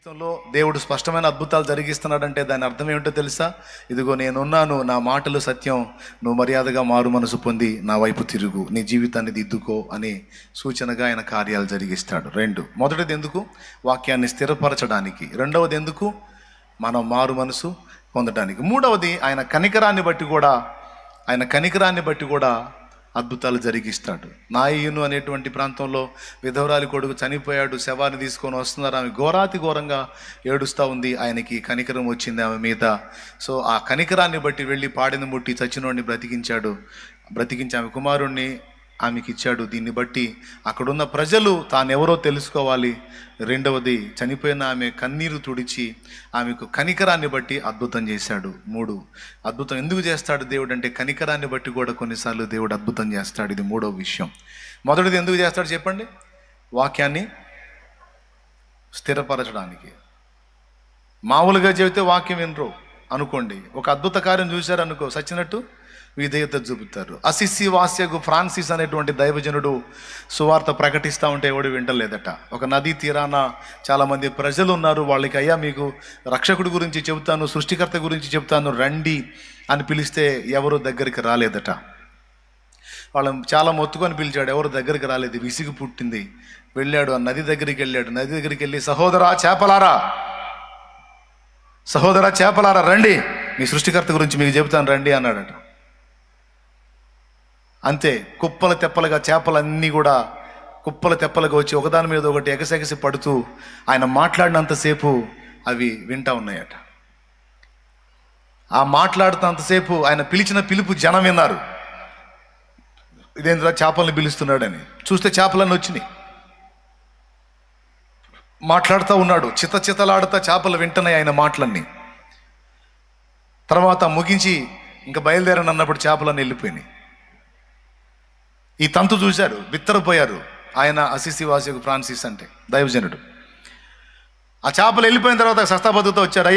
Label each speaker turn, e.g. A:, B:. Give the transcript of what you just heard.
A: జీవితంలో దేవుడు స్పష్టమైన అద్భుతాలు జరిగిస్తున్నాడంటే దాని అర్థం ఏమిటో తెలుసా? ఇదిగో నేనున్నాను, నా మాటలు సత్యం, నువ్వు మర్యాదగా మారు మనసు పొంది నా వైపు తిరుగు, నీ జీవితాన్ని దిద్దుకో అని సూచనగా ఆయన కార్యాలు జరిగిస్తాడు. మొదటిది ఎందుకు? వాక్యాన్ని స్థిరపరచడానికి. రెండవది ఎందుకు? మనం మారు మనసు పొందడానికి. మూడవది ఆయన కనికరాన్ని బట్టి కూడా అద్భుతాలు జరిగిస్తాడు. నాయను అనేటువంటి ప్రాంతంలో విధవరాలి కొడుకు చనిపోయాడు, శవాన్ని తీసుకొని వస్తున్నారు. ఆమె ఘోరంగా ఏడుస్తూ ఉంది. ఆయనకి కనికరం వచ్చింది ఆమె మీద. సో ఆ కనికరాన్ని బట్టి వెళ్ళి పాడిని ముట్టి చచ్చినోడిని బ్రతికించి ఆమె కుమారుణ్ణి ఆమెకి ఇచ్చాడు. దీన్ని బట్టి అక్కడున్న ప్రజలు తానెవరో తెలుసుకోవాలి. రెండవది, చనిపోయిన ఆమె కన్నీరు తుడిచి ఆమెకు కనికరాన్ని బట్టి అద్భుతం చేశాడు. అద్భుతం ఎందుకు చేస్తాడు దేవుడు అంటే కనికరాన్ని బట్టి కూడా కొన్నిసార్లు దేవుడు అద్భుతం చేస్తాడు. ఇది మూడవ విషయం. మొదటిది ఎందుకు చేస్తాడు చెప్పండి? వాక్యాన్ని స్థిరపరచడానికి. మామూలుగా చెబితే వాక్యం వినరు అనుకోండి, ఒక అద్భుత కార్యం చూశారనుకో, సచ్చినట్టు విధేయత చూపుతారు. అసిసి వాస్యకు ఫ్రాన్సిస్ అనేటువంటి దైవజనుడు సువార్త ప్రకటిస్తూ ఉంటే ఎవడు వింటలేదట. ఒక నదీ తీరాన చాలామంది ప్రజలు ఉన్నారు. వాళ్ళకి, అయ్యా మీకు రక్షకుడి గురించి చెబుతాను, సృష్టికర్త గురించి చెబుతాను, రండి అని పిలిస్తే ఎవరు దగ్గరికి రాలేదట. వాళ్ళని చాలా మొత్తుకొని పిలిచాడు, ఎవరు దగ్గరికి రాలేదు. విసిగి పుట్టింది. వెళ్ళాడు, ఆ నది దగ్గరికి వెళ్ళి, సహోదరా చేపలారా రండి, మీ సృష్టికర్త గురించి మీకు చెబుతాను రండి అన్నాడట. అంతే, కుప్పల తెప్పలుగా చేపలన్నీ కూడా కుప్పల తెప్పలుగా వచ్చి ఒకదాని మీద ఒకటి ఎగసెగసి పడుతూ ఆయన మాట్లాడినంతసేపు అవి వింటా ఉన్నాయట. ఆ మాట్లాడుతున్నంతసేపు ఆయన పిలిచిన పిలుపు జనం విన్నారు. ఇదేంద్రా చేపలను పిలుస్తున్నాడని. చూస్తే చేపలన్నీ వచ్చినాయి. మాట్లాడుతూ ఉన్నాడు, చితలాడుతా చేపలు వింటున్నాయి ఆయన మాటలన్నీ. తర్వాత ముగించి ఇంకా బయలుదేరని అన్నప్పుడు చేపలన్నీ వెళ్ళిపోయినాయి. ఈ తంతు చూశారు, బిత్తరపోయారు. ఆయన అసిసి వాసికు ఫ్రాన్సిస్ అంటే దైవజనుడు. ఆ చేపలు వెళ్ళిపోయిన తర్వాత సస్తా బతుకుతో వచ్చారు. అయ్యా